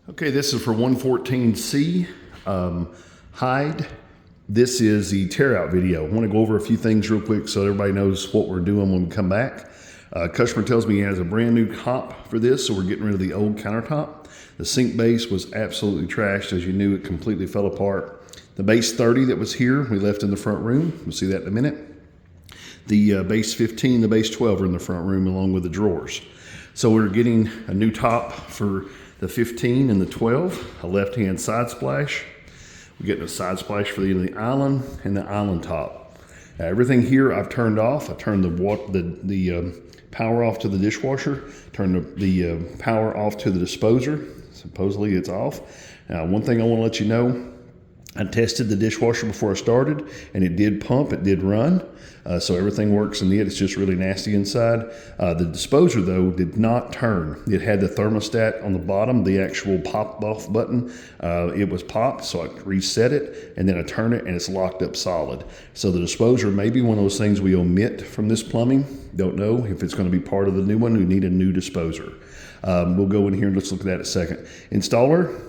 Okay, this is for 114C Hyde. This is the tear out video. I want to go over a few things real quick so everybody knows what we're doing when we come back. Customer tells me he has a brand new hop for this, so we're getting rid of the old countertop. The sink base was absolutely trashed. As you knew, it completely fell apart. The base 30 that was here, we left in the front room. We'll see that in a minute. The base 15, the base 12 are in the front room along with the drawers. So we're getting a new top for the 15 and the 12, a left-hand side splash. We're getting a side splash for the island and the island top. Everything here I've turned off. I turned the power off to the dishwasher, turned the power off to the disposer. Supposedly it's off. Now, one thing I want to let you know, I tested the dishwasher before I started, and it did pump, it did run, so everything works in it. It's just really nasty inside. The disposer, though, did not turn. It had the thermostat on the bottom, the actual pop-off button. It was popped, so I reset it, and then I turn it, and it's locked up solid. So the disposer may be one of those things we omit from this plumbing. Don't know if it's going to be part of the new one. We need a new disposer. We'll go in here and let's look at that in a second. Installer.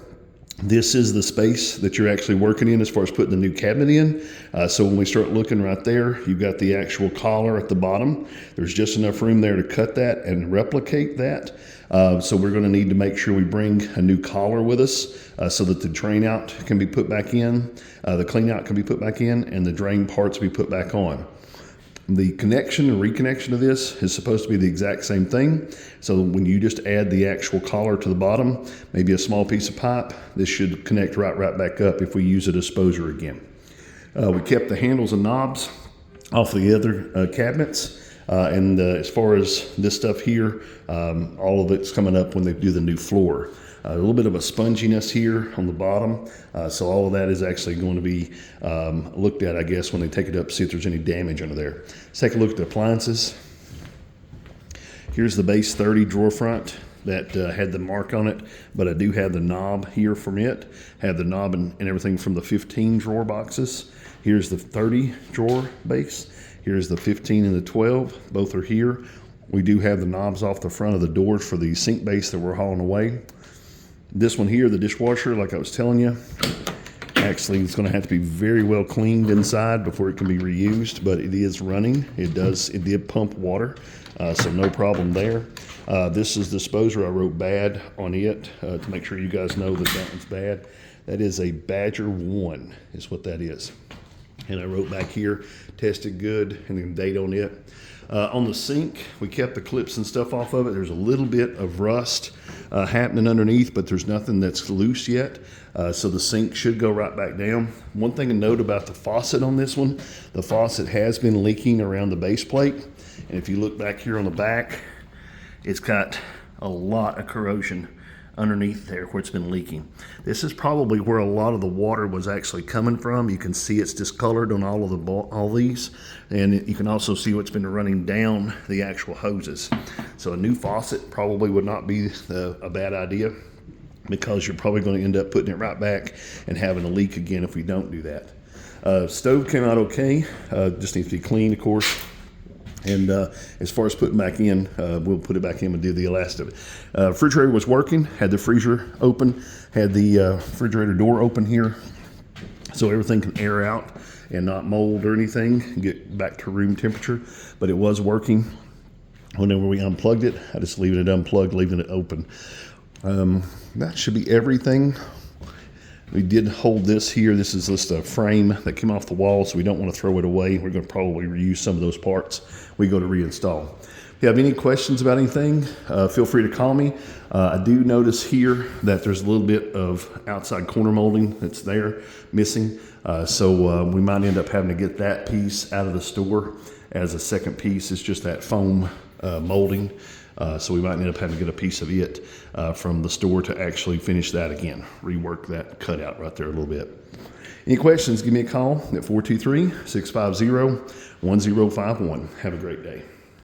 This is the space that you're actually working in as far as putting the new cabinet in. So when we start looking right there, you've got the actual collar at the bottom. There's just enough room there to cut that and replicate that. So we're going to need to make sure we bring a new collar with us so that the drain out can be put back in, the clean out can be put back in, and the drain parts be put back on. The connection and reconnection of this is supposed to be the exact same thing. So when you just add the actual collar to the bottom, maybe a small piece of pipe, this should connect right back up if we use a disposer again. We kept the handles and knobs off the other cabinets. As far as this stuff here, all of it's coming up when they do the new floor. A little bit of a sponginess here on the bottom. So all of that is actually going to be looked at, I guess, when they take it up, see if there's any damage under there. Let's take a look at the appliances. Here's the base 30 drawer front that had the mark on it, but I do have the knob here from it. Have the knob and everything from the 15 drawer boxes. Here's the 30 drawer base. Here's the 15 and the 12. Both are here. We do have the knobs off the front of the doors for the sink base that we're hauling away. This one here, the dishwasher, like I was telling you, actually it's going to have to be very well cleaned inside before it can be reused, but it is running. It did pump water, so no problem there. This is the disposer. I wrote bad on it to make sure you guys know that that one's bad. That is a Badger 1 is what that is. And I wrote back here, tested good, and then date on it. On the sink, we kept the clips and stuff off of it. There's a little bit of rust happening underneath, but there's nothing that's loose yet. So the sink should go right back down. One thing to note about the faucet on this one, the faucet has been leaking around the base plate. And if you look back here on the back, it's got a lot of corrosion underneath there where it's been leaking. This is probably where a lot of the water was actually coming from. You can see it's discolored on all these, and you can also see what's been running down the actual hoses. So a new faucet probably would not be a bad idea, because you're probably going to end up putting it right back and having a leak again if we don't do that. Stove came out okay. Just needs to be cleaned, of course. And as far as putting back in, we'll put it back in and do the last of it. Refrigerator was working, had the freezer open, had the refrigerator door open here, so everything can air out and not mold or anything, and get back to room temperature. But it was working. Whenever we unplugged it, I just leaving it unplugged, leaving it open. That should be everything. We did hold this here. This is just a frame that came off the wall, so we don't want to throw it away. We're going to probably reuse some of those parts we go to reinstall. If you have any questions about anything, feel free to call me. I do notice here that there's a little bit of outside corner molding that's there missing. So we might end up having to get that piece out of the store as a second piece. It's just that foam molding. So we might end up having to get a piece of it from the store to actually finish that again, rework that cutout right there a little bit. Any questions, give me a call at 423-650-1051. Have a great day.